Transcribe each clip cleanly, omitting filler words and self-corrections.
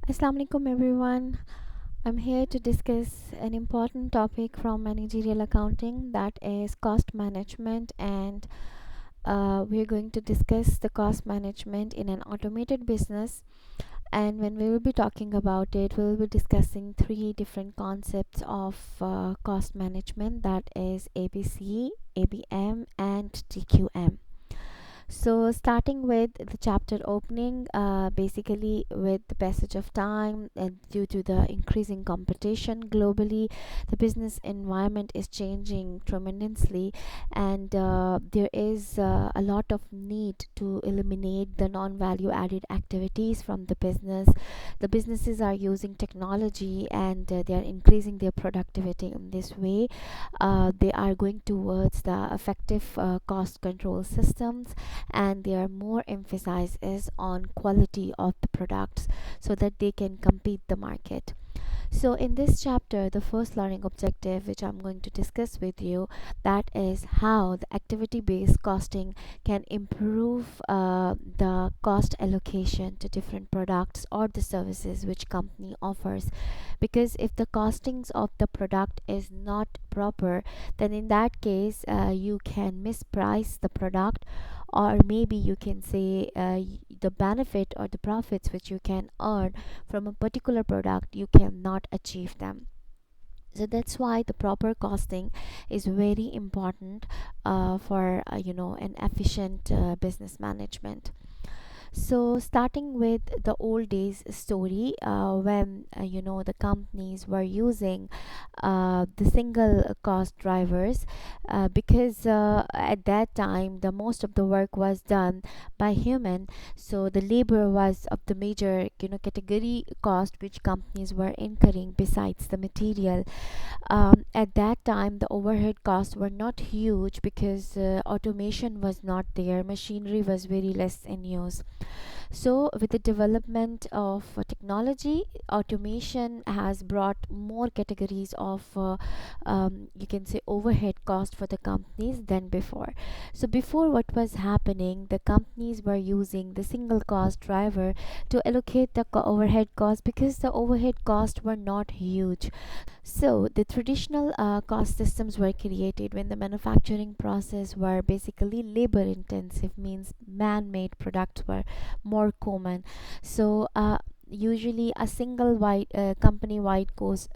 Assalamu alaikum everyone. I'm here to discuss an important topic from managerial accounting, that is cost management, and we're going to discuss the cost management in an automated business. And when we will be talking about it, we will be discussing three different concepts of cost management, that is ABC, ABM, and TQM. So, starting with the chapter opening, basically with the passage of time and due to the increasing competition globally, the business environment is changing tremendously, and there is a lot of need to eliminate the non-value added activities from the business. The businesses are using technology, and they are increasing their productivity in this way. They are going towards the effective cost control systems, and their more emphasis is on quality of the products so that they can compete the market. So in this chapter, the first learning objective which I'm going to discuss with you, that is how the activity based costing can improve the cost allocation to different products or the services which company offers. Because if the costings of the product is not proper, then in that case you can misprice the product, or maybe you can say the benefit or the profits which you can earn from a particular product, you cannot achieve them. So that's why the proper costing is very important for an efficient business management. So, starting with the old days story, when the companies were using the single cost drivers, because at that time the most of the work was done by human, so the labor was of the major category cost which companies were incurring besides the material. At that time the overhead costs were not huge because automation was not there, machinery was very less in use. So, with the development of technology, automation has brought more categories of, you can say, overhead cost for the companies than before. So, before, what was happening, the companies were using the single cost driver to allocate the overhead cost because the overhead costs were not huge. So the traditional cost systems were created when the manufacturing process were basically labor intensive, means man-made products were more common. So usually a single wide company wide cost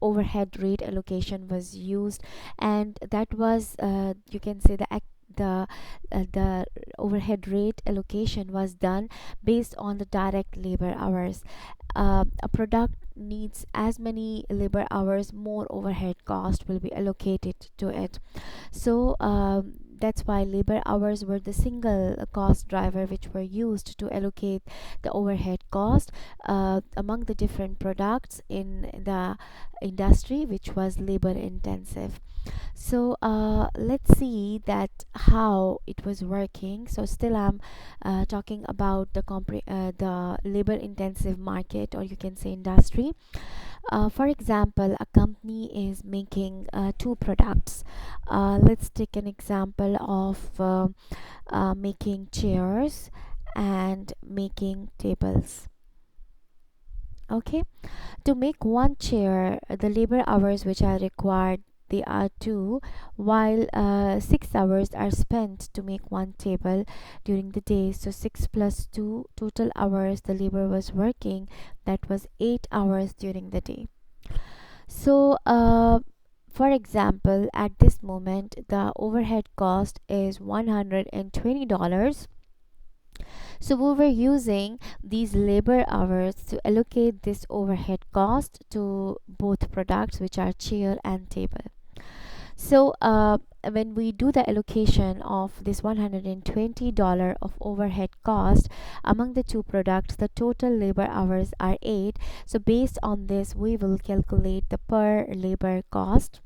overhead rate allocation was used, and that was you can say the overhead rate allocation was done based on the direct labor hours. A product needs as many labor hours, more overhead cost will be allocated to it. So that's why labor hours were the single cost driver which were used to allocate the overhead cost among the different products in the industry which was labor intensive. So let's see that how it was working. So still I'm talking about the labor intensive market, or you can say industry. For example, a company is making two products. Let's take an example of making chairs and making tables. Okay, to make one chair, the labor hours which are required, they are two, while 6 hours are spent to make one table during the day. So 6 plus 2 total hours the labor was working, that was 8 hours during the day. So for example, at this moment the overhead cost is $120. So we were using these labor hours to allocate this overhead cost to both products, which are chair and table. So when we do the allocation of this $120 of overhead cost among the two products, the total labor hours are 8. So based on this, we will calculate the per labor cost,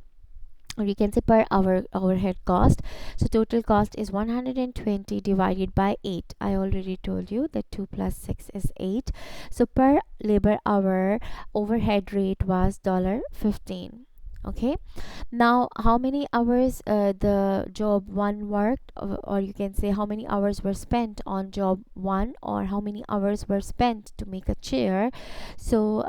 or you can say per hour overhead cost. So total cost is 120 divided by 8. I already told you that 2 plus 6 is 8. So per labor hour overhead rate was $15. Okay, now how many hours the job one worked, or you can say how many hours were spent on job one, or how many hours were spent to make a chair. So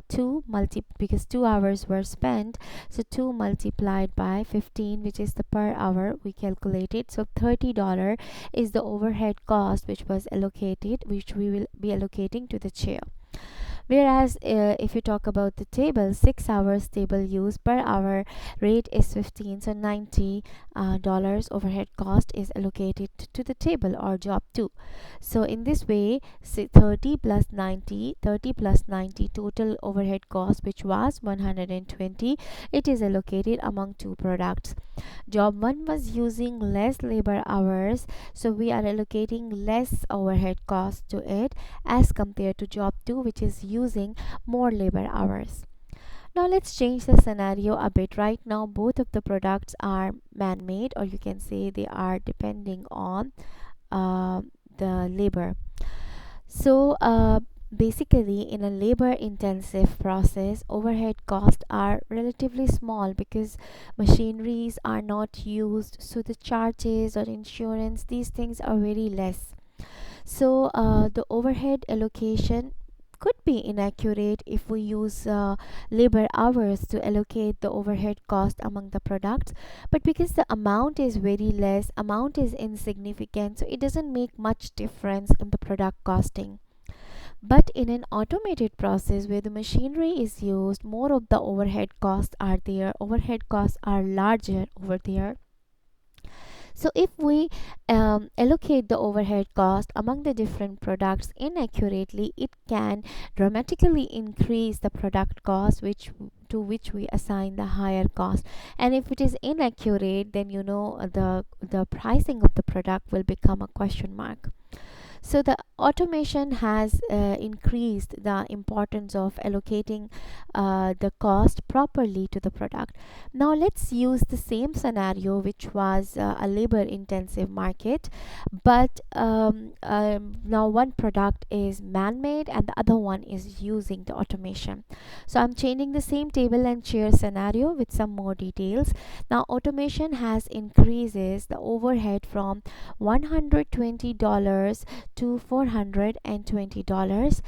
2 multi because 2 hours were spent, so 2 multiplied by 15, which is the per hour we calculated. So $30 is the overhead cost which was allocated, which we will be allocating to the chair. Whereas if you talk about the table, 6 hours table use per hour rate is 15, so $90 overhead cost is allocated to the table or job 2. So in this way, 30 plus 90 total overhead cost, which was 120, it is allocated among two products. Job 1 was using less labor hours, so we are allocating less overhead cost to it as compared to job 2, which is using more labor hours. Now let's change the scenario a bit. Right now both of the products are man-made, or you can say they are depending on uh, the labor. So basically, in a labor intensive process, overhead costs are relatively small because machineries are not used, so the charges or insurance, these things are very less. So the overhead allocation could be inaccurate if we use labor hours to allocate the overhead cost among the products, but because the amount is very less, amount is insignificant, so it doesn't make much difference in the product costing. But in an automated process where the machinery is used, more of the overhead costs are there, overhead costs are larger over there. So if we allocate the overhead cost among the different products inaccurately, it can dramatically increase the product cost, which to which we assign the higher cost. And if it is inaccurate, then the pricing of the product will become a question mark. So the automation has increased the importance of allocating the cost properly to the product. Now let's use the same scenario, which was a labor intensive market, but now one product is man-made and the other one is using the automation. So I'm changing the same table and chair scenario with some more details. Now automation has increases the overhead from $120 to $420.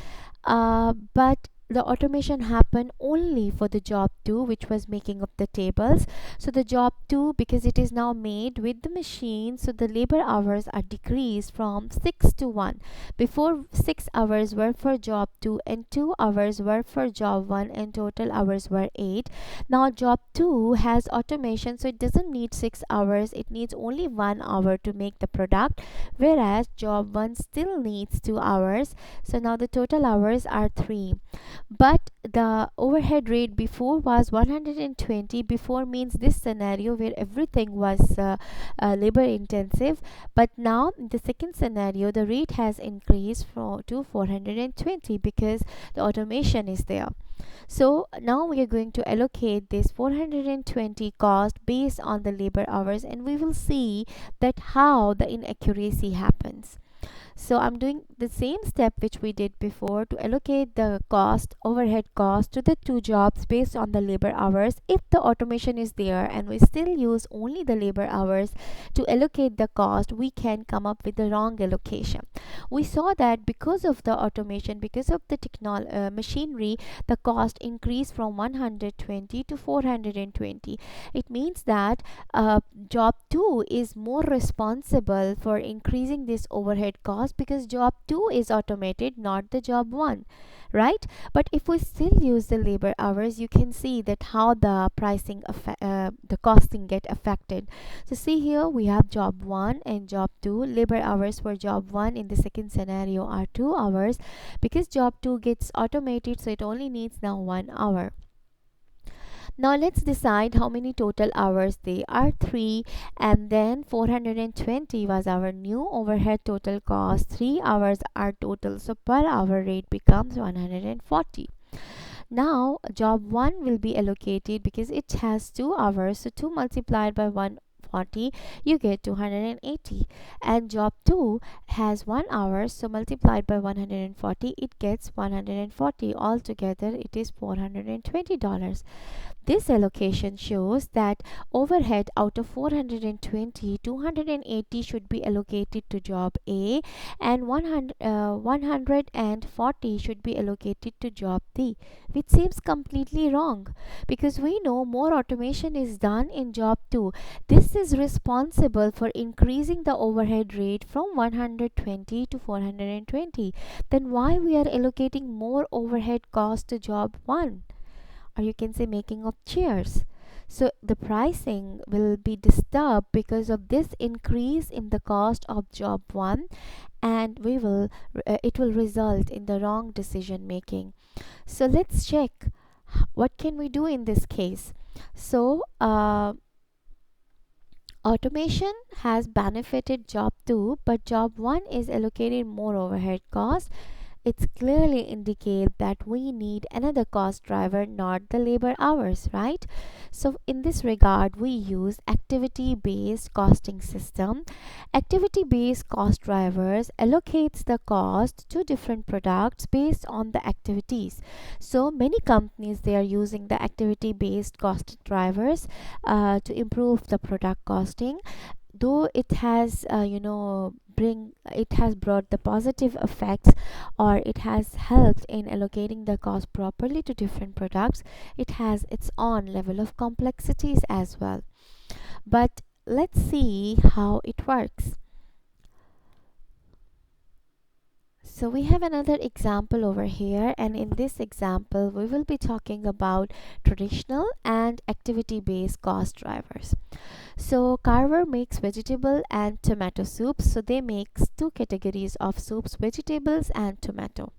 But the automation happened only for the job 2, which was making up the tables. So the job 2, because it is now made with the machine, so the labor hours are decreased from 6 to 1. Before, 6 hours were for job 2 and 2 hours were for job 1, and total hours were 8. Now job 2 has automation, so it doesn't need 6 hours, it needs only 1 hour to make the product, whereas job 1 still needs 2 hours. So now the total hours are 3. But the overhead rate before was 120. Before means this scenario where everything was labor intensive, but now in the second scenario the rate has increased to 420 because the automation is there. So now we are going to allocate this 420 cost based on the labor hours, and we will see that how the inaccuracy happens. So I'm doing the same step which we did before to allocate the cost, overhead cost to the two jobs based on the labor hours. If the automation is there and we still use only the labor hours to allocate the cost, we can come up with the wrong allocation. We saw that because of the automation, because of the machinery, the cost increased from 120 to 420. It means that job 2 is more responsible for increasing this overhead cost because job 2 is automated, not the job 1, right? But if we still use the labor hours, you can see that how the the costing get affected. So see here we have job 1 and job 2. Labor hours for job 1 in the second scenario are 2 hours. Because job 2 gets automated, so it only needs now 1 hour. Now let's decide how many total hours. They are 3, and then 420 was our new overhead total cost. 3 hours are total, so per hour rate becomes 140. Now job 1 will be allocated because it has 2 hours, so 2 multiplied by 1 140, you get 280. And job 2 has 1 hour, so multiplied by 140, it gets 140. Altogether, it is $420. This allocation shows that overhead out of 420, 280 should be allocated to job A, and 140 should be allocated to job B, which seems completely wrong because we know more automation is done in job 2. This is responsible for increasing the overhead rate from 120 to 420. Then why we are allocating more overhead cost to job 1? Or you can say making of chairs. So the pricing will be disturbed because of this increase in the cost of job 1, and we will it will result in the wrong decision making. So let's check what can we do in this case. So automation has benefited job 2, but job 1 is allocated more overhead cost. It's clearly indicate that we need another cost driver, not the labor hours, right? So in this regard, we use activity based costing system. Activity based cost drivers allocates the cost to different products based on the activities. So many companies, they are using the activity based cost drivers to improve the product costing, though it has bring it has brought the positive effects, or it has helped in allocating the cost properly to different products. It has its own level of complexities as well, but let's see how it works. So we have another example over here, and in this example we will be talking about traditional and activity based cost drivers. So Carver makes vegetable and tomato soups. So they make two categories of soups, vegetables and tomato.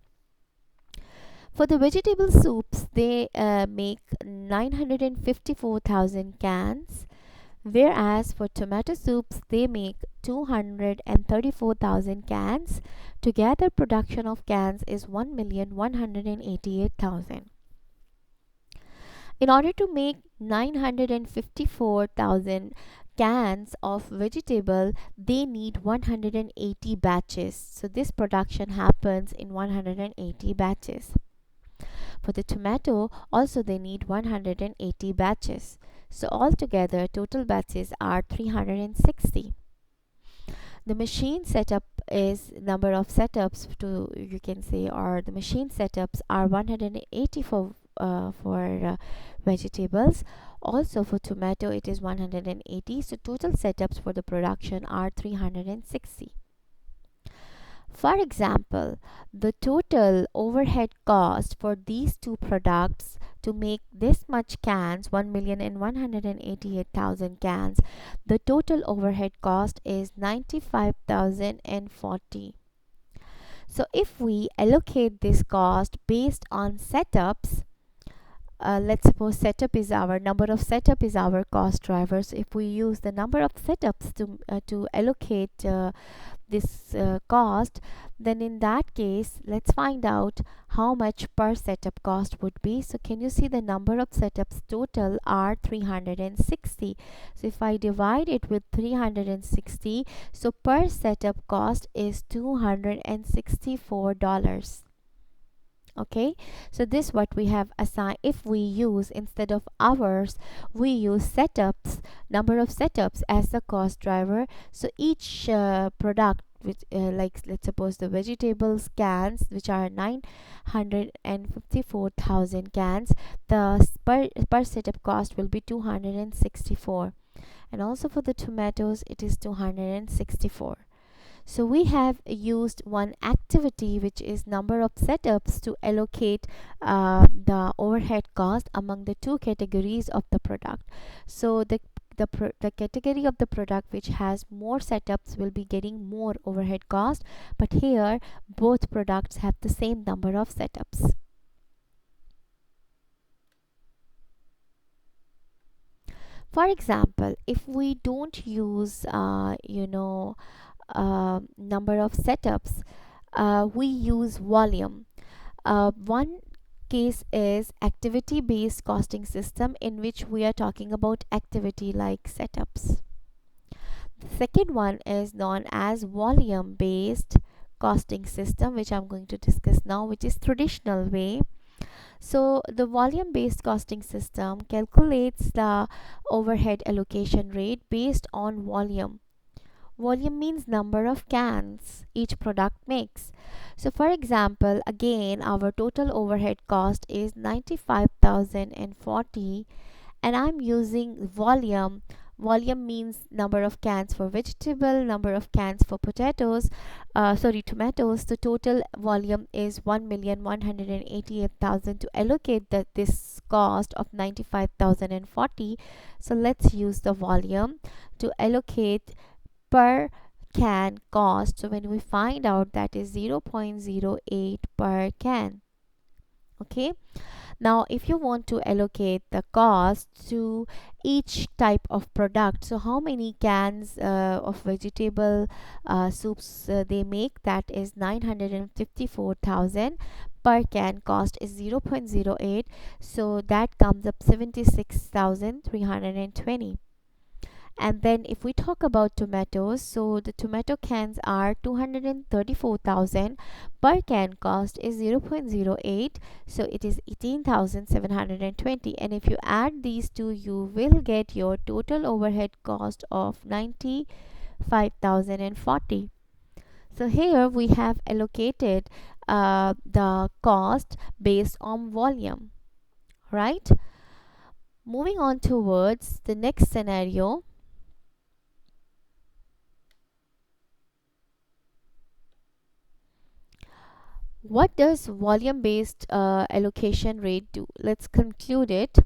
For the vegetable soups, they make 954,000 cans, whereas for tomato soups, they make 234,000 cans. Together, production of cans is 1,188,000. In order to make 954,000 cans of vegetable, they need 180 batches. So this production happens in 180 batches. For the tomato, also they need 180 batches. So altogether, total batches are 360. The machine setup is number of setups to, you can say, or the machine setups are 180 for vegetables. Also for tomato it is 180. So total setups for the production are 360. For example, the total overhead cost for these two products to make this much cans, 1,188,000 cans, the total overhead cost is 95,040. So if we allocate this cost based on setups, let's suppose setup is our number of setup is our cost driver. So if we use the number of setups to allocate this cost, then in that case let's find out how much per setup cost would be. So can you see the number of setups total are 360. So if I divide it with 360, so per setup cost is $264. Okay, so this what we have assigned. If we use, instead of hours, we use setups, number of setups as the cost driver. So each product, which like let's suppose the vegetables cans, which are 954,000 cans, the per setup cost will be 264. And also for the tomatoes it is 264. So we have used one activity, which is number of setups, to allocate the overhead cost among the two categories of the product. So the category of the product which has more setups will be getting more overhead cost, but here both products have the same number of setups. For example, if we don't use number of setups, we use volume. One case is activity based costing system, in which we are talking about activity like setups. The second one is known as volume based costing system, which I'm going to discuss now, which is traditional way. So the volume based costing system calculates the overhead allocation rate based on volume. Volume means number of cans each product makes. So for example, again our total overhead cost is 95,040, and I'm using volume. Volume means number of cans for vegetable, number of cans for potatoes, tomatoes. The total volume is 1,188,000 to allocate this cost of 95,040. So let's use the volume to allocate per can cost. So when we find out, that is 0.08 per can. Okay, now if you want to allocate the cost to each type of product, so how many cans of vegetable soups they make, that is 954,000. Per can cost is 0.08, so that comes up 76,320. And then if we talk about tomatoes, so the tomato cans are 234,000. Per can cost is 0.08, so it is 18,720. And if you add these two, you will get your total overhead cost of 95,040. So here we have allocated the cost based on volume, right? Moving on towards the next scenario. What does volume based allocation rate do? Let's conclude it.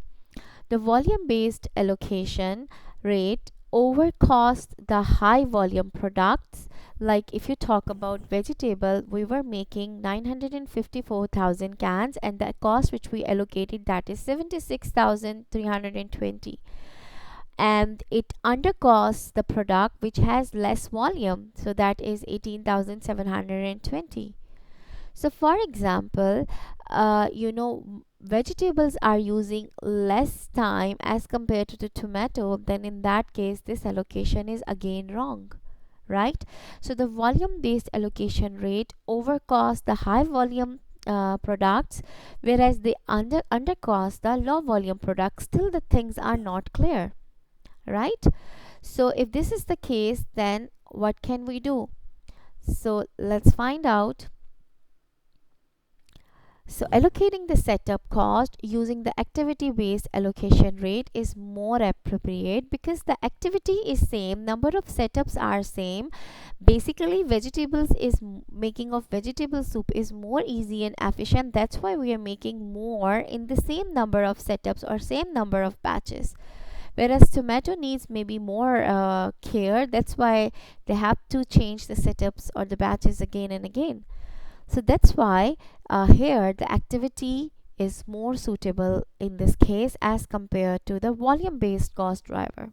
The volume based allocation rate overcost the high volume products. Like if you talk about vegetable, we were making 954,000 cans, and the cost which we allocated, that is 76,320, and it undercosts the product which has less volume, so that is 18,720. So, for example, vegetables are using less time as compared to the tomato, then in that case, this allocation is again wrong, right? So, the volume based allocation rate overcosts the high volume products, whereas they undercost the low volume products. Still, the things are not clear, right? So, if this is the case, then what can we do? So, let's find out. So allocating the setup cost using the activity based allocation rate is more appropriate, because the activity is same, number of setups are same. Basically vegetables is making of vegetable soup is more easy and efficient. That's why we are making more in the same number of setups or same number of batches. Whereas tomato needs maybe more care. That's why they have to change the setups or the batches again and again. So that's why here the activity is more suitable in this case as compared to the volume based cost driver.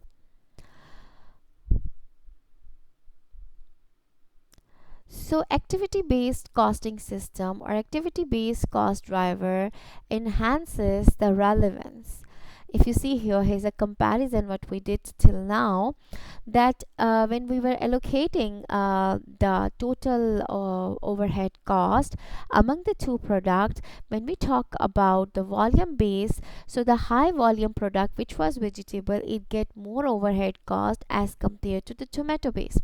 So activity based costing system or activity based cost driver enhances the relevance. If you see here, here's a comparison what we did till now, that when we were allocating the total overhead cost among the two products, when we talk about the volume base, so the high volume product which was vegetable, it get more overhead cost as compared to the tomato base.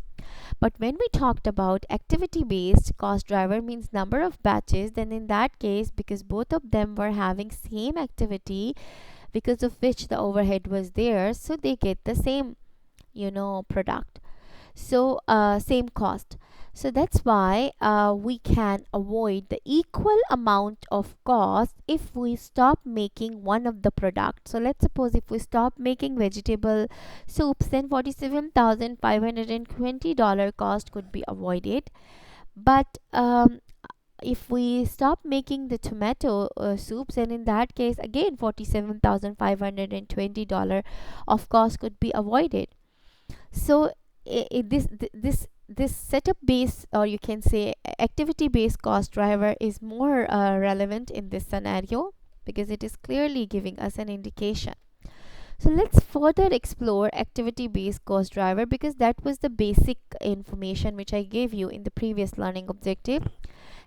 But when we talked about activity based cost driver, means number of batches, then in that case, because both of them were having same activity, because of which the overhead was there, so they get the same product, so same cost. So that's why we can avoid the equal amount of cost if we stop making one of the products. So let's suppose if we stop making vegetable soups, then $47,520 cost could be avoided. But if we stop making the tomato soups, and in that case again $47,520 of cost could be avoided. So this setup based, or you can say activity based cost driver, is more relevant in this scenario, because it is clearly giving us an indication. So let's further explore activity based cost driver, because that was the basic information which I gave you in the previous learning objective.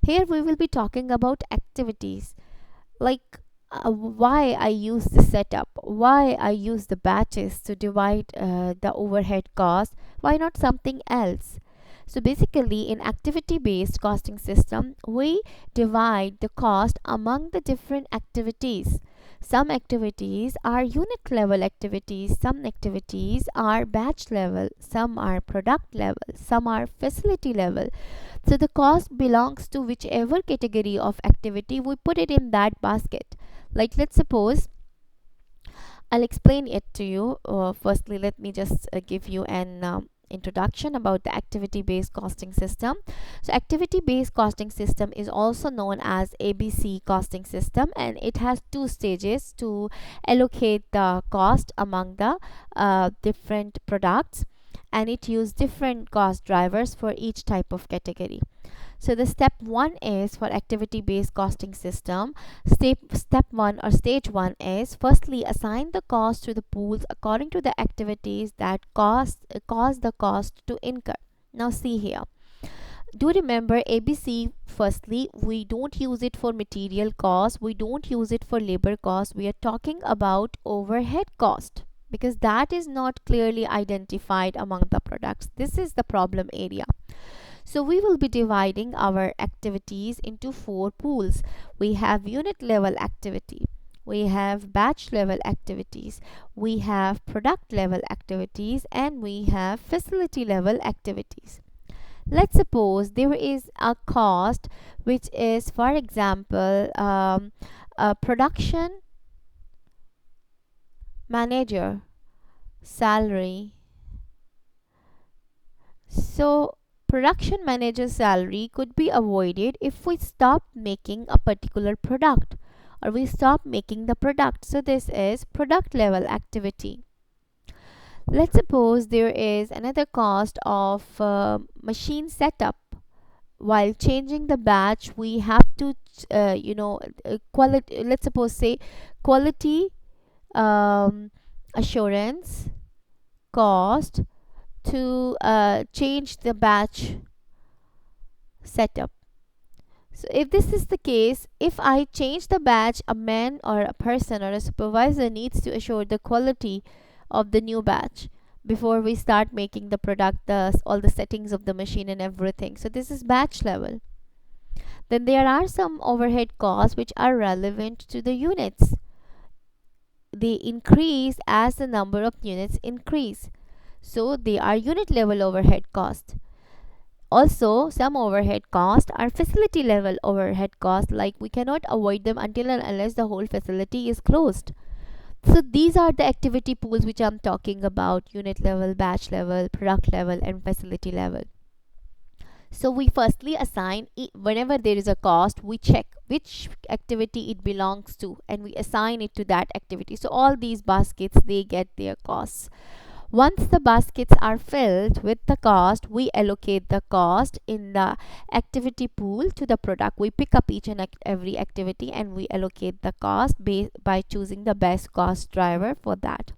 Here we will be talking about activities, like why I use the setup, why I use the batches to divide the overhead cost, why not something else? So basically, in activity based costing system, we divide the cost among the different activities. Some activities are unit level activities, some activities are batch level, some are product level, some are facility level. So the cost belongs to whichever category of activity we put it in that basket. Like, let's suppose I'll explain it to you. Firstly, let me just give you an introduction about the activity based costing system. So activity based costing system is also known as ABC costing system, and it has two stages to allocate the cost among the different products, and it uses different cost drivers for each type of category. So the step one is for activity based costing system. Step one or stage one is firstly assign the cost to the pools according to the activities that cause the cost to incur. Now see here. Do remember ABC. Firstly, we don't use it for material cost, we don't use it for labor cost. We are talking about overhead cost, because that is not clearly identified among the products. This is the problem area. So we will be dividing our activities into four pools. We have unit level activity, we have batch level activities, we have product level activities, and we have facility level activities. Let's suppose there is a cost which is, for example, a production manager salary. So production manager salary could be avoided if we stop making a particular product, or we stop making the product. So this is product level activity. Let's suppose there is another cost of machine setup. While changing the batch, we have to quality, let's suppose say quality assurance cost to change the batch setup. So if this is the case, if I change the batch, a man or a person or a supervisor needs to assure the quality of the new batch before we start making the product, all the settings of the machine and everything. So this is batch level. Then there are some overhead costs which are relevant to the units. They increase as the number of units increase. So they are unit level overhead costs. Also, some overhead costs are facility level overhead costs, like we cannot avoid them until and unless the whole facility is closed. So these are the activity pools which I'm talking about: unit level, batch level, product level, and facility level. So we firstly assign whenever there is a cost, we check which activity it belongs to and we assign it to that activity. So all these baskets, they get their costs. Once the baskets are filled with the cost, we allocate the cost in the activity pool to the product. We pick up each and every activity and we allocate the cost by choosing the best cost driver for that.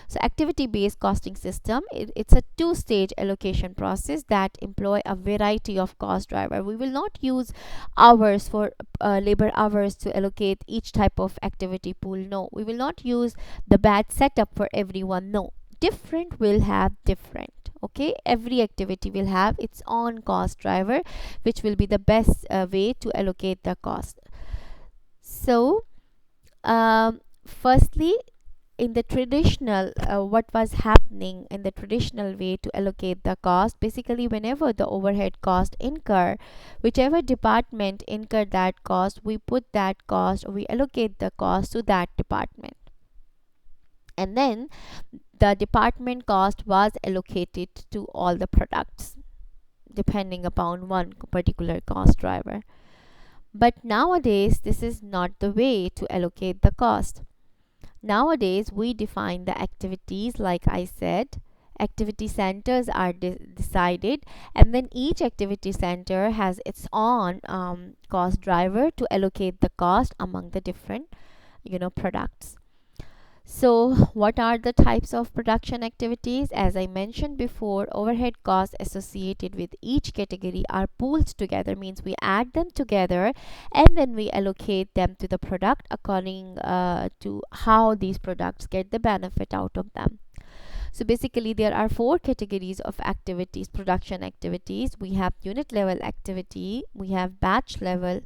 So activity based costing system, it's a two-stage allocation process that employ a variety of cost driver. We will not use hours for labor hours to allocate each type of activity pool. No, we will not use the batch setup for everyone. No, different will have different. Okay, every activity will have its own cost driver, which will be the best way to allocate the cost. So firstly, in the traditional what was happening in the traditional way to allocate the cost, basically whenever the overhead cost incur, whichever department incur that cost, we put that cost, or we allocate the cost to that department, and then the department cost was allocated to all the products depending upon one particular cost driver. But nowadays this is not the way to allocate the cost. Nowadays we define the activities, like I said, activity centers are decided, and then each activity center has its own cost driver to allocate the cost among the different products. So, what are the types of production activities? As I mentioned before, overhead costs associated with each category are pooled together, means we add them together and then we allocate them to the product according to how these products get the benefit out of them. So basically, there are four categories of activities, production activities. We have unit level activity, we have batch level,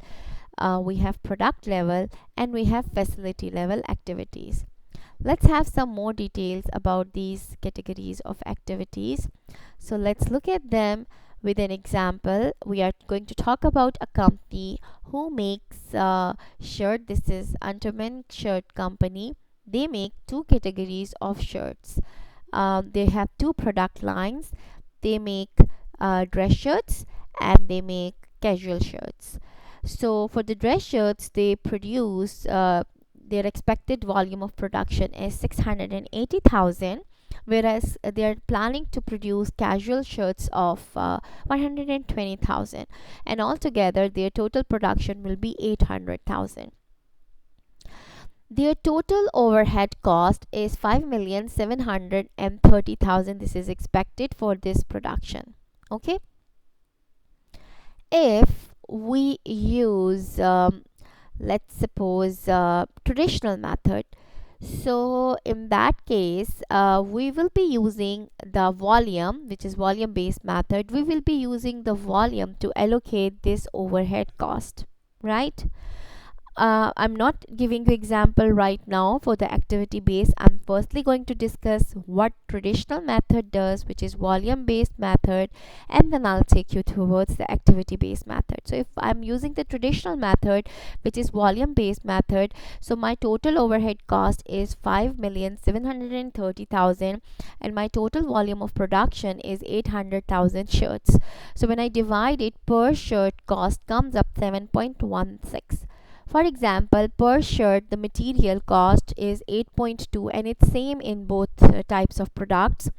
we have product level, and we have facility level activities. Let's have some more details about these categories of activities. So let's look at them with an example. We are going to talk about a company who makes shirt. This is Unterman Shirt Company. They make two categories of shirts. They have two product lines. They make dress shirts and they make casual shirts. So for the dress shirts, they produce their expected volume of production is 680,000, whereas they are planning to produce casual shirts of 120,000, and altogether their total production will be 800,000. Their total overhead cost is 5,730,000. This is expected for this production. Okay. If we use, let's suppose, traditional method, so in that case, we will be using the volume, which is volume based method. We will be using the volume to allocate this overhead cost, right? I'm not giving you example right now for the activity base. I'm firstly going to discuss what traditional method does, which is volume based method, and then I'll take you towards the activity based method. So if I'm using the traditional method, which is volume based method, so my total overhead cost is 5,730,000 and my total volume of production is 800,000 shirts. So when I divide it, per shirt cost comes up 7.16. For example, per shirt, the material cost is 8.2 and it's same in both types of products.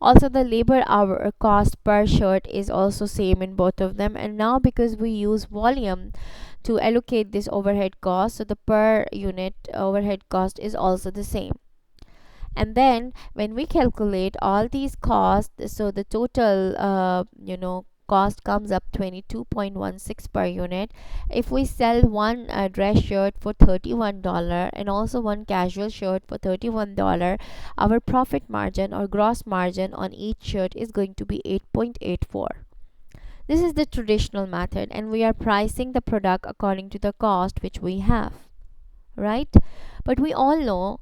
Also, the labor hour cost per shirt is also same in both of them. And now because we use volume to allocate this overhead cost, so the per unit overhead cost is also the same. And then when we calculate all these costs, so the total cost comes up 22.16 per unit. If we sell one dress shirt for $31 and also one casual shirt for $31, our profit margin or gross margin on each shirt is going to be 8.84. This is the traditional method, and we are pricing the product according to the cost which we have, right? But we all know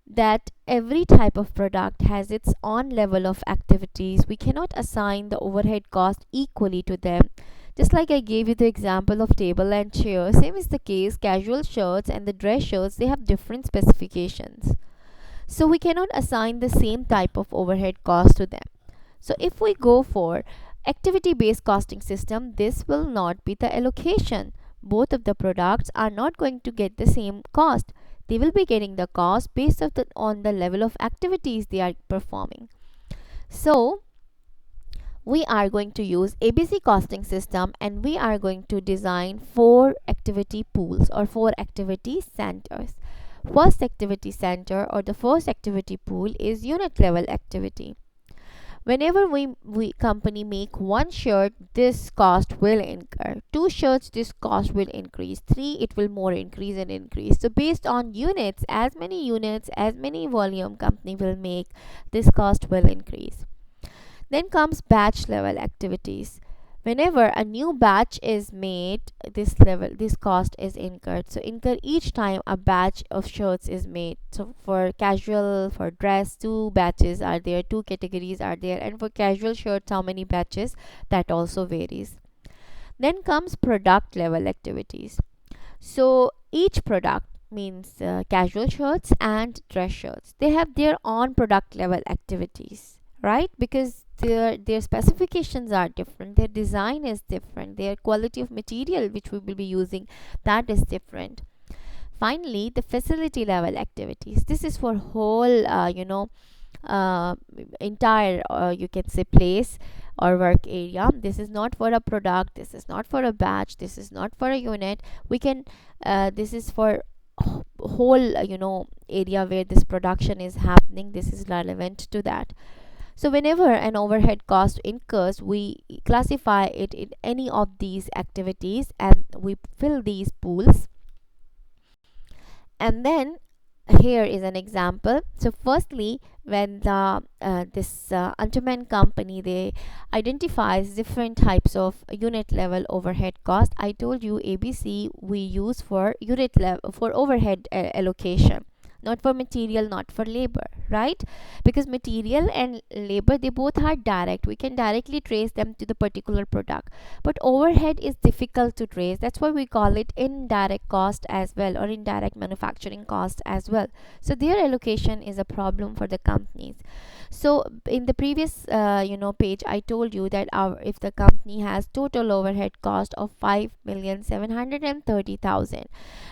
that every type of product has its own level of activities. We cannot assign the overhead cost equally to them. Just like I gave you the example of table and chair, same is the case. Casual shirts and the dress shirts, they have different specifications. So we cannot assign the same type of overhead cost to them. So if we go for activity based costing system, this will not be the allocation. Both of the products are not going to get the same cost. They will be getting the cost based on the level of activities they are performing. So we are going to use ABC costing system, and we are going to design four activity pools or four activity centers. First activity center or the first activity pool is unit level activity. Whenever we company make one shirt, this cost will incur. Two shirts, this cost will increase. Three, it will more increase and increase. So based on units, as many volume company will make, this cost will increase. Then comes batch level activities. Whenever a new batch is made, this cost is incurred. So incur each time a batch of shirts is made. So for casual, for dress, two batches are there, two categories are there, and for casual shirts, how many batches, that also varies. Then comes product level activities. So each product, means casual shirts and dress shirts, they have their own product level activities, right? Because their specifications are different, their design is different, their quality of material which we will be using, that is different. Finally, the facility level activities, this is for whole uh, entire you can say place or work area. This is not for a product, this is not for a batch, this is not for a unit. We can this is for whole area where this production is happening, this is relevant to that. So whenever an overhead cost incurs, we classify it in any of these activities and we fill these pools. And then here is an example. So firstly, when the this Unterman company, they identifies different types of unit level overhead cost. I told you ABC we use for unit level for overhead allocation, not for material, not for labor, right? Because material and labor, they both are direct, we can directly trace them to the particular product, but overhead is difficult to trace. That's why we call it indirect cost as well, or indirect manufacturing cost as well. So their allocation is a problem for the companies. So in the previous page, I told you that if the company has total overhead cost of 5,730,000.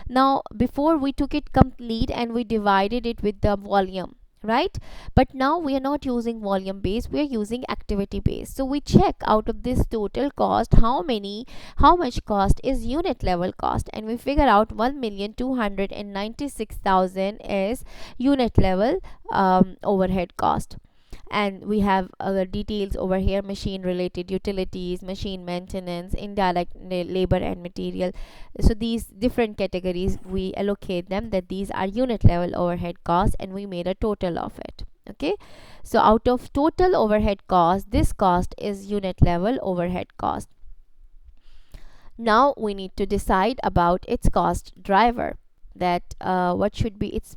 Now before we took it complete and we divided it with the volume, right? But now we are not using volume base, we are using activity base. So we check out of this total cost how much cost is unit level cost, and we figure out 1,296,000 is unit level overhead cost. And we have details over here: machine related utilities, machine maintenance, indirect labor and material. So these different categories, we allocate them that these are unit level overhead costs, and we made a total of it. Okay, so out of total overhead cost, this cost is unit level overhead cost. Now we need to decide about its cost driver, that what should be its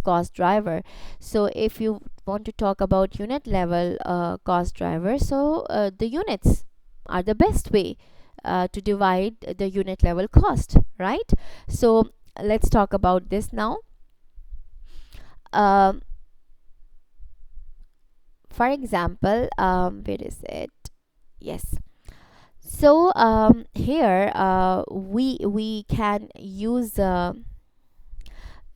cost driver. So if you want to talk about unit level cost driver, so the units are the best way to divide the unit level cost, right? So let's talk about this now. um, for example, where is it? Yes. So here we can use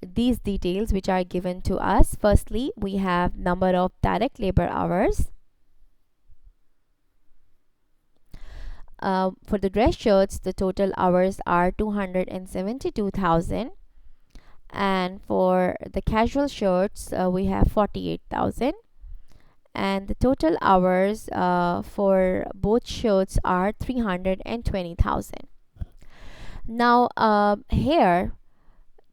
these details which are given to us. Firstly, we have number of direct labor hours. For the dress shirts, the total hours are 272,000, and for the casual shirts, we have 48,000, and the total hours for both shirts are 320,000. Now here,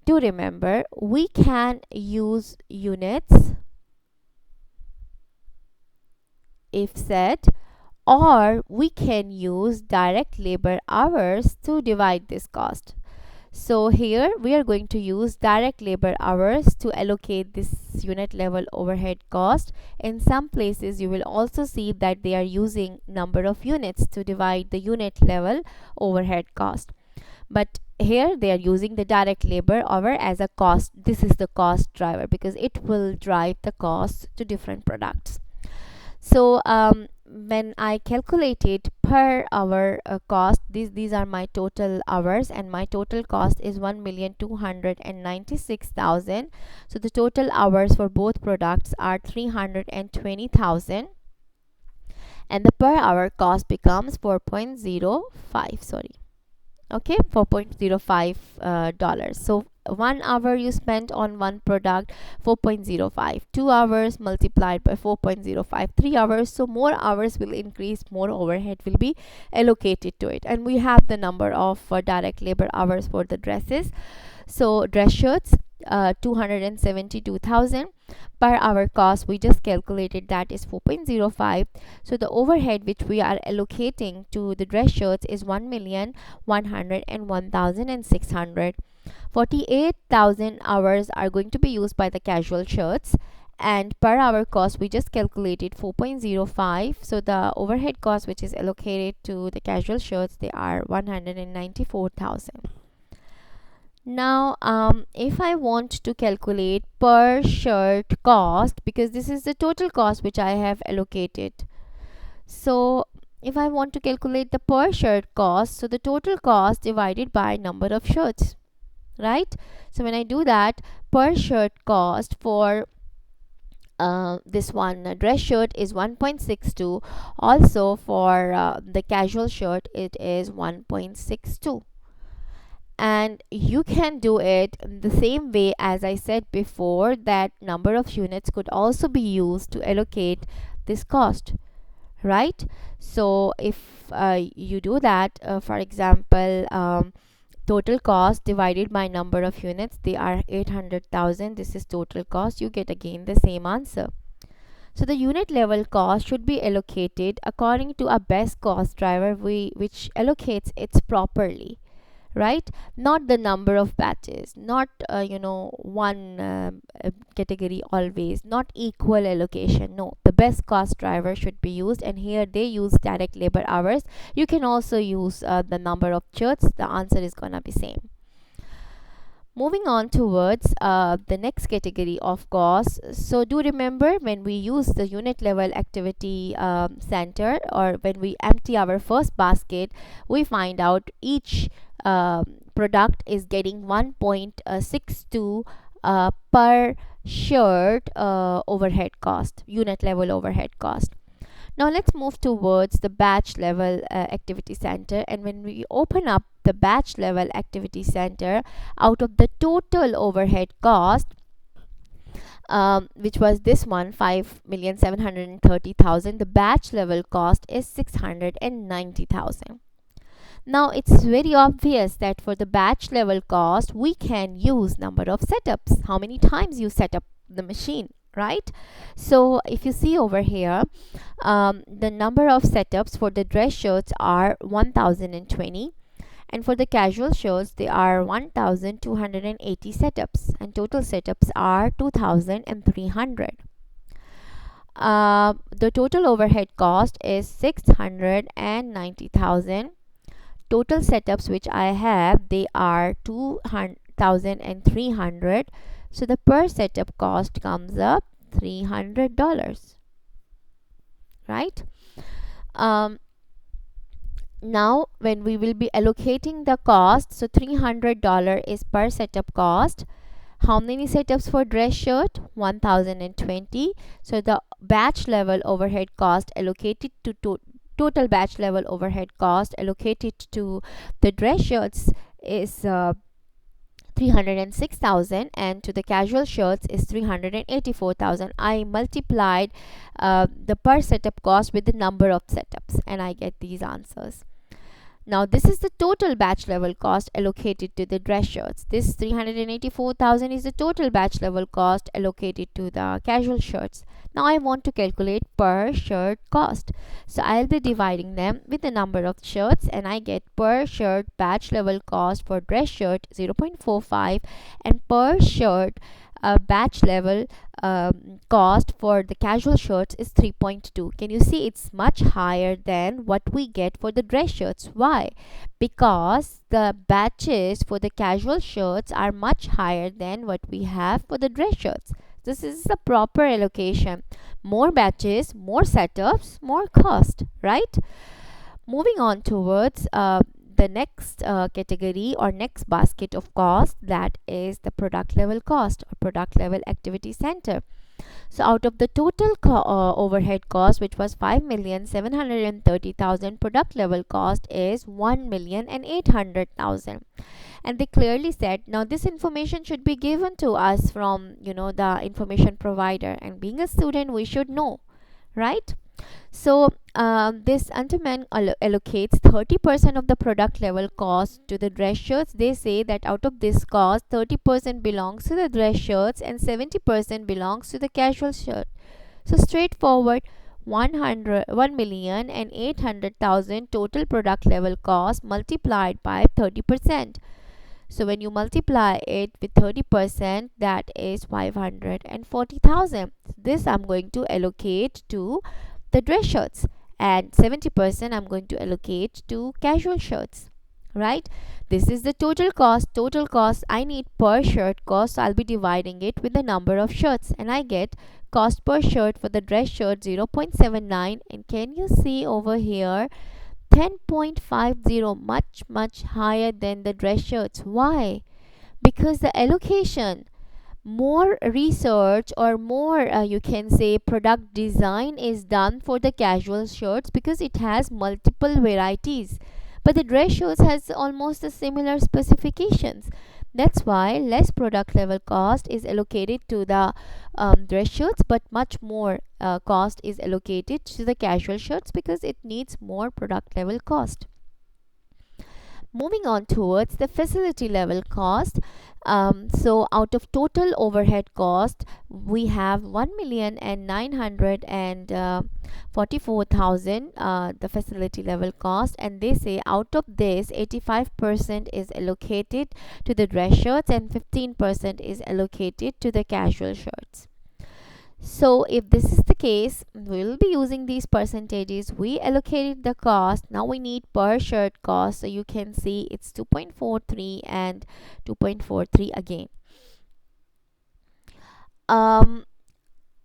to remember, we can use units if said, or we can use direct labor hours to divide this cost. So here we are going to use direct labor hours to allocate this unit level overhead cost. In some places you will also see that they are using number of units to divide the unit level overhead cost, but here they are using the direct labor hour as a cost. This is the cost driver because it will drive the cost to different products. So when I calculated per hour cost, these are my total hours, and my total cost is 1,296,000. So the total hours for both products are 320,000, and the per hour cost becomes 4.05. Sorry, okay, 4.05 dollars. So 1 hour you spent on one product, 4.05. 2 hours multiplied by 4.05, 3 hours. So more hours will increase, more overhead will be allocated to it. And we have the number of direct labor hours for the dresses. So dress shirts, 272,000. Per hour cost, we just calculated, that is 4.05. So the overhead which we are allocating to the dress shirts is 1,101,600. 48,000 hours are going to be used by the casual shirts, and per hour cost we just calculated 4.05. So the overhead cost which is allocated to the casual shirts, they are 194,000. Now if I want to calculate per shirt cost, because this is the total cost which I have allocated, so if I want to calculate the per shirt cost, so the total cost divided by number of shirts, right? So when I do that, per shirt cost for this one dress shirt is 1.62. Also for the casual shirt, it is 1.62. And you can do it in the same way as I said before, that number of units could also be used to allocate this cost, right? So if you do that, for example, total cost divided by number of units, they are 800,000, this is total cost, you get again the same answer. So the unit level cost should be allocated according to a best cost driver which allocates it properly, right? Not the number of batches, not one category always, not equal allocation. No, the best cost driver should be used, and here they use direct labor hours. You can also use the number of shirts. The answer is gonna be same. Moving on towards the next category of costs. So do remember, when we use the unit level activity center, or when we empty our first basket, we find out each product is getting 1.62 per shirt overhead cost, unit level overhead cost. Now let's move towards the batch level activity center, and when we open up the batch level activity center, out of the total overhead cost, which was this one, 5,730,000, the batch level cost is 690,000. Now it's very obvious that for the batch level cost, we can use number of setups, how many times you set up the machine, right? So if you see over here, the number of setups for the dress shirts are 1020, and for the casual shirts they are 1280 setups, and total setups are 2300. The total overhead cost is 690,000. Total setups which I have, they are 2,300. So the per setup cost comes up $300, right? Now when we will be allocating the cost, so $300 is per setup cost. How many setups for dress shirt? 1020. So the batch level overhead cost allocated to total batch level overhead cost allocated to the dress shirts is 306,000, and to the casual shirts is 384,000. I multiplied the per setup cost with the number of setups, and I get these answers. Now this is the total batch level cost allocated to the dress shirts. This 384,000 is the total batch level cost allocated to the casual shirts. Now I want to calculate per shirt cost. So I'll be dividing them with the number of shirts, and I get per shirt batch level cost for dress shirt 0.45, and per shirt batch level cost for the casual shirts is 3.2. Can you see it's much higher than what we get for the dress shirts? Why? Because the batches for the casual shirts are much higher than what we have for the dress shirts. This is the proper allocation. More batches, more setups, more cost, right? Moving on towards the next category or next basket of cost, that is the product level cost or product level activity center. So out of the total overhead cost, which was 5,730,000, product level cost is 1,800,000. And they clearly said, now this information should be given to us from the information provider, and being a student we should know, right? So this Unterman allocates 30% of the product level cost to the dress shirts. They say that out of this cost, 30% belongs to the dress shirts and 70% belongs to the casual shirt. So straightforward, 1,800,000 total product level cost multiplied by 30%. So when you multiply it with 30%, that is 540,000. This I'm going to allocate to the dress shirts, and 70% I'm going to allocate to casual shirts, right? This is the total cost. Total cost I need per shirt cost, so I'll be dividing it with the number of shirts, and I get cost per shirt for the dress shirt 0.79. And can you see over here, 10.50, much higher than the dress shirts. Why? Because the allocation, more research, or more you can say product design is done for the casual shirts, because it has multiple varieties. but the dress shirts has almost the similar specifications. That's why less product level cost is allocated to the dress shirts, but much more cost is allocated to the casual shirts because it needs more product level cost. Moving on towards the facility level cost. So out of total overhead cost, we have 1,944,000 the facility level cost, and they say out of this 85% is allocated to the dress shirts and 15% is allocated to the casual shirts. So if this is the case, we will be using these percentages. We allocated the cost. Now we need per shirt cost. So you can see it's 2.43 and 2.43 again. Um,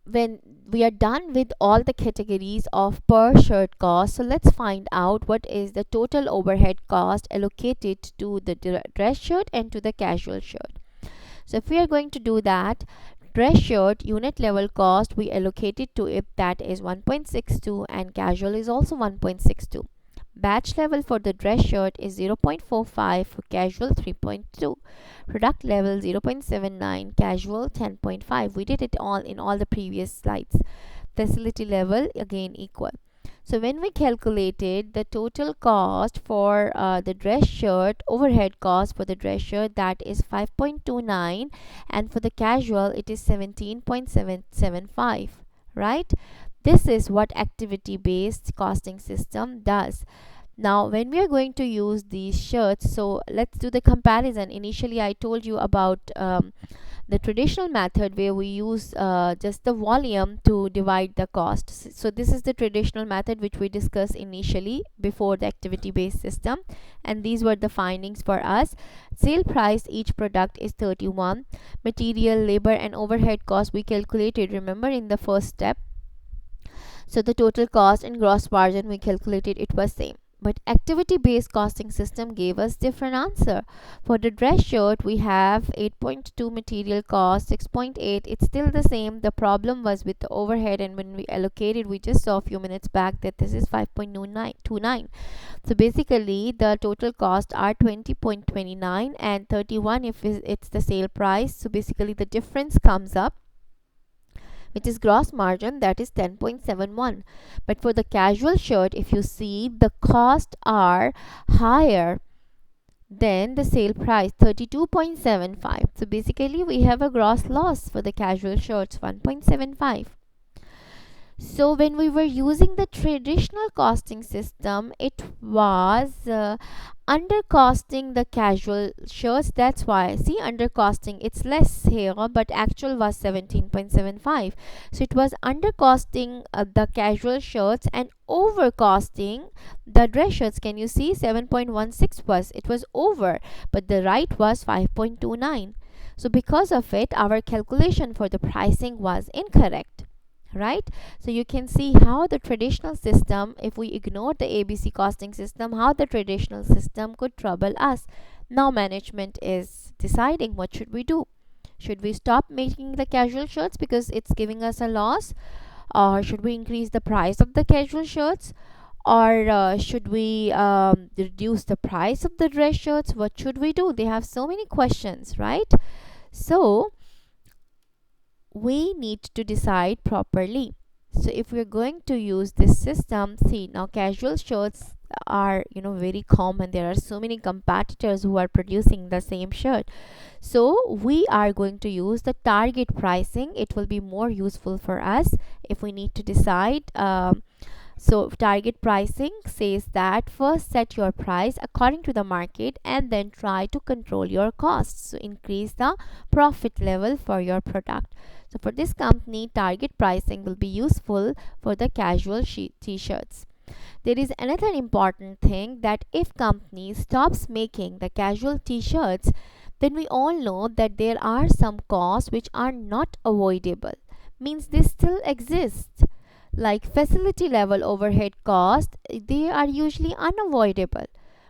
when we are done with all the categories of per shirt cost, so let's find out what is the total overhead cost allocated to the dress shirt and to the casual shirt. So if we are going to do that, dress shirt unit level cost we allocated to it, that is 1.62, and casual is also 1.62. Batch level for the dress shirt is 0.45, for casual 3.2. Product level 0.79, casual 10.5. We did it all in all the previous slides. Facility level again equal. So when we calculated the total cost for the dress shirt, overhead cost for the dress shirt, that is 5.29, and for the casual it is 17.775, right? This is what activity based costing system does. Now when we are going to use these shirts, so let's do the comparison. Initially I told you about the traditional method where we use just the volume to divide the cost. So this is the traditional method which we discussed initially before the activity based system, and these were the findings for us. Sale price each product is 31. Material, labor and overhead cost we calculated, remember, in the first step. So the total cost and gross margin we calculated, it was same. But activity based costing system gave us different answer. For the dress shirt we have 8.2 material cost, 6.8, it's still the same. The problem was with the overhead, and when we allocated, we just saw a few minutes back that this is 5.29. So basically the total cost are 20.29 and 31 if it's the sale price. So basically the difference comes up, which is gross margin, that is 10.71. But for the casual shirt, if you see, the costs are higher than the sale price, 32.75. So basically we have a gross loss for the casual shirts, 1.75. So when we were using the traditional costing system, it was undercosting the casual shirts. That's why, see, undercosting, it's less here, but actual was 17.75. So it was undercosting the casual shirts and overcosting the dress shirts. Can you see, 7.16 was, it was over, but the right was 5.29. So because of it, our calculation for the pricing was incorrect, right? So you can see how the traditional system, if we ignore the ABC costing system, how the traditional system could trouble us. Now management is deciding what should we do. Should we stop making the casual shirts because it's giving us a loss, or should we increase the price of the casual shirts, or should we reduce the price of the dress shirts? What should we do? They have so many questions, right? So we need to decide properly. So if we're going to use this system, see, now casual shirts are very common. There are so many competitors who are producing the same shirt. So we are going to use the target pricing. It will be more useful for us if we need to decide. So target pricing says that first set your price according to the market and then try to control your costs. So increase the profit level for your product. So for this company, target pricing will be useful for the casual t-shirts. There is another important thing, that if company stops making the casual t-shirts, then we all know that there are some costs which are not avoidable. Means they still exist. Like facility level overhead cost, they are usually unavoidable.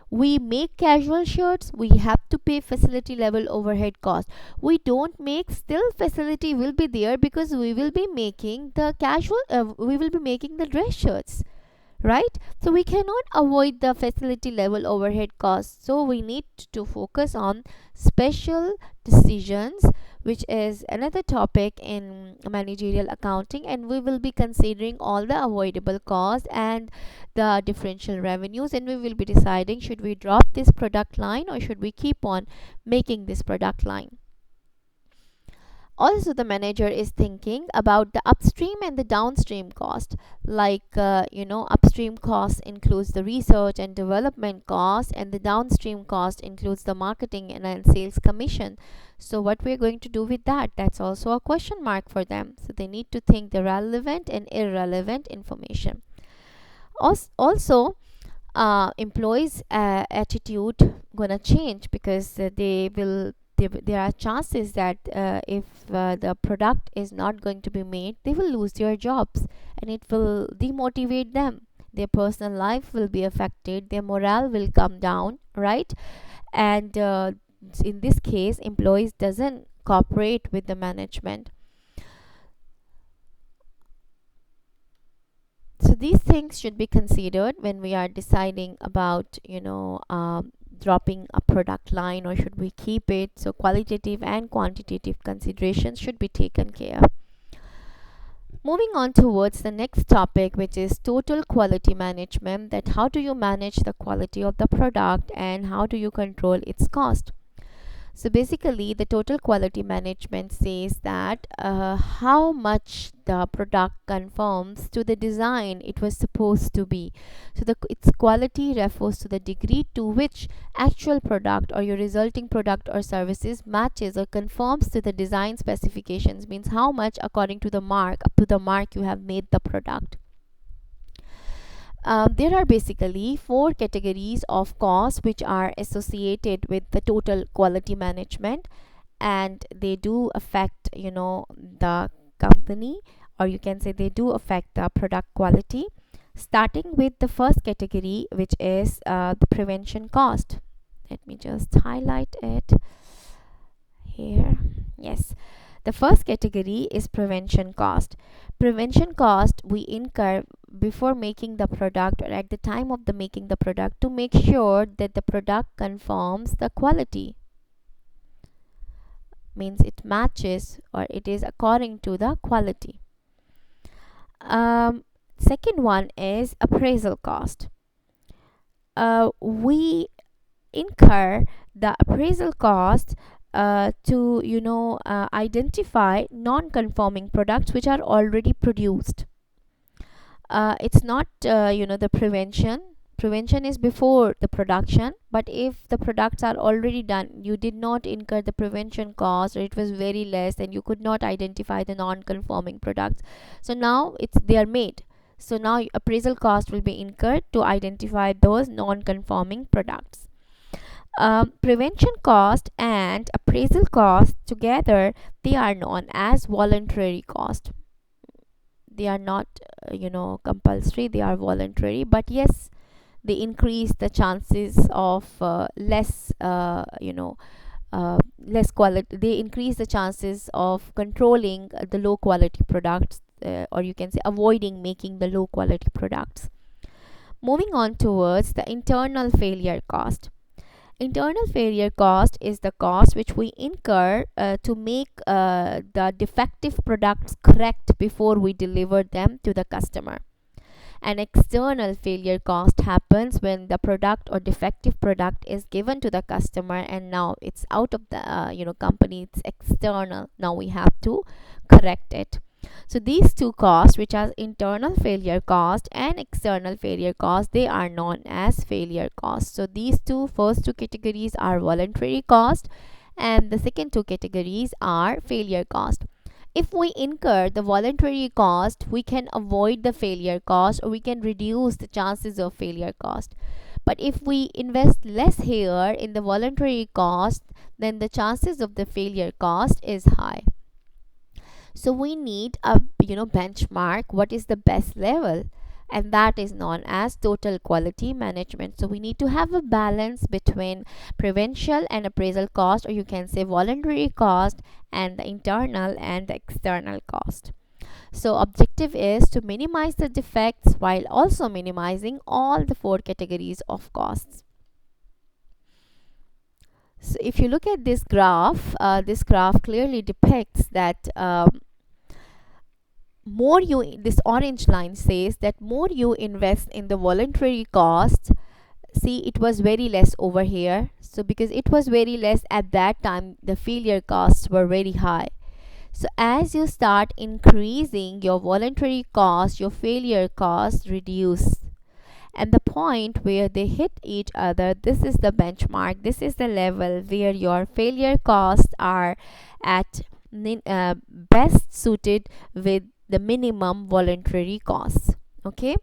We make casual shirts, we have to pay facility level overhead cost. We don't make, still facility will be there because we will be making the casual we will be making the dress shirts, right? So we cannot avoid the facility level overhead costs, so we need to focus on special decisions, which is another topic in managerial accounting, and we will be considering all the avoidable costs and the differential revenues, and we will be deciding should we drop this product line or should we keep on making this product line. Also, the manager is thinking about the upstream and the downstream cost, like upstream cost includes the research and development cost, and the downstream cost includes the marketing and sales commission. So what we're going to do with that, that's also a question mark for them. So they need to think the relevant and irrelevant information. Also, employees attitude gonna change, because there are chances that if the product is not going to be made, they will lose their jobs, and it will demotivate them. Their personal life will be affected, their morale will come down, right? And in this case, employees doesn't cooperate with the management. So these things should be considered when we are deciding about dropping a product line or should we keep it. So qualitative and quantitative considerations should be taken care. Moving on towards the next topic, which is total quality management, that how do you manage the quality of the product and how do you control its cost. So basically, the total quality management says that how much the product conforms to the design it was supposed to be. So its quality refers to the degree to which actual product or your resulting product or services matches or conforms to the design specifications. Means how much according to the mark, up to the mark you have made the product. There are basically four categories of costs which are associated with the total quality management, and they do affect the company, or you can say they do affect the product quality. Starting with the first category, which is the prevention cost. Let me just highlight it here. Yes, the first category is prevention cost. Prevention cost we incur before making the product or at the time of the making the product to make sure that the product conforms the quality. Means it matches or it is according to the quality. Second one is appraisal cost. We incur the appraisal cost to identify non-conforming products which are already produced. It's not the prevention is before the production, but if the products are already done, you did not incur the prevention cost or it was very less and you could not identify the non-conforming products, so now they are made, so now appraisal cost will be incurred to identify those non-conforming products. Prevention cost and appraisal cost together, they are known as voluntary cost. They are not compulsory, they are voluntary, but yes, they increase the chances of less quality, they increase the chances of controlling the low quality products, or you can say avoiding making the low quality products. Moving on towards the internal failure cost. Internal failure cost is the cost which we incur to make the defective products correct before we deliver them to the customer. An external failure cost happens when the product or defective product is given to the customer and now it's out of the company, it's external, now we have to correct it. So these two costs, which are internal failure cost and external failure cost, they are known as failure costs. So these first two categories are voluntary cost and the second two categories are failure cost. If we incur the voluntary cost, we can avoid the failure cost or we can reduce the chances of failure cost. But if we invest less here in the voluntary cost, then the chances of the failure cost is high. So we need a benchmark, what is the best level, and that is known as total quality management. So we need to have a balance between prevention and appraisal cost, or you can say voluntary cost, and the internal and the external cost. So objective is to minimize the defects while also minimizing all the four categories of costs. So if you look at this graph clearly depicts that more you, this orange line says that more you invest in the voluntary cost. See, it was very less over here. So because it was very less at that time, the failure costs were very high. So as you start increasing your voluntary cost, your failure costs reduce. And the point where they hit each other, this is the benchmark, this is the level where your failure costs are at best suited with the minimum voluntary costs. Okay,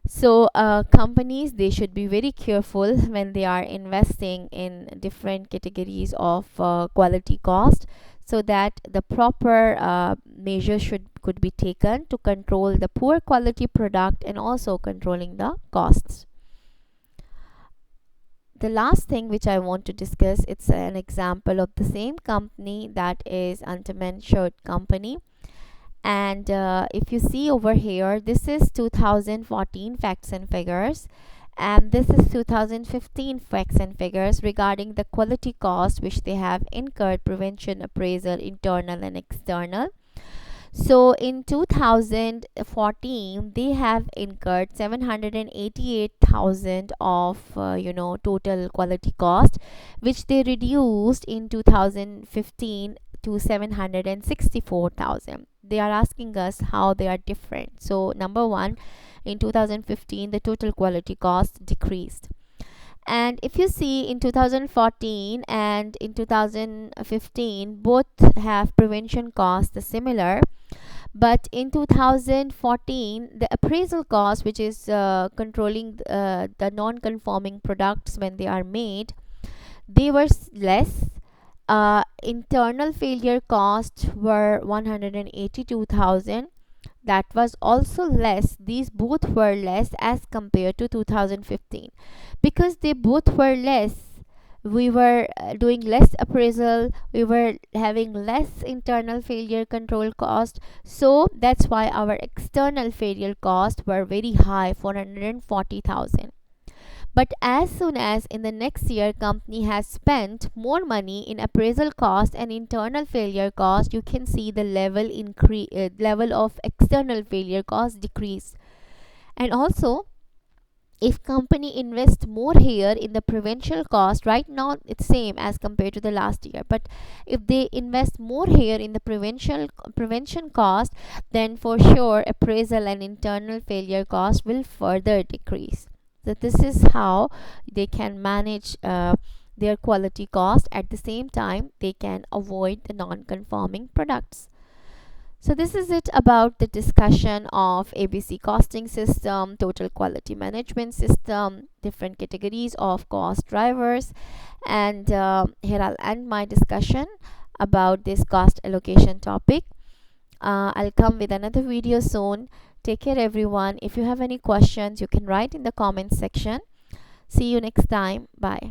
so companies, they should be very careful when they are investing in different categories of quality cost, so that the proper measures could be taken to control the poor quality product and also controlling the costs. The last thing which I want to discuss, it's an example of the same company, that is Untermann shirt company. And if you see over here, this is 2014 facts and figures, and this is 2015 facts and figures regarding the quality cost which they have incurred: prevention, appraisal, internal and external. So in 2014 they have incurred 788,000 of total quality cost, which they reduced in 2015 to 764,000. They are asking us how they are different. So number one, in 2015 the total quality cost decreased, and if you see in 2014 and in 2015, both have prevention costs similar. But in 2014, the appraisal cost, which is controlling the non-conforming products when they are made, they were less. Internal failure costs were 182,000. That was also less. These both were less as compared to 2015. Because they both were less, we were doing less appraisal, we were having less internal failure control cost, so that's why our external failure costs were very high, 440,000. But as soon as in the next year company has spent more money in appraisal cost and internal failure cost, you can see the level of external failure cost decrease. And also, if company invests more here in the prevention cost, right now it's same as compared to the last year, but if they invest more here in the prevention cost, then for sure appraisal and internal failure cost will further decrease. So this is how they can manage their quality cost. At the same time, they can avoid the non-conforming products. So this is it about the discussion of ABC costing system, total quality management system, different categories of cost drivers. And here I'll end my discussion about this cost allocation topic. I'll come with another video soon. Take care everyone. If you have any questions, you can write in the comment section. See you next time. Bye.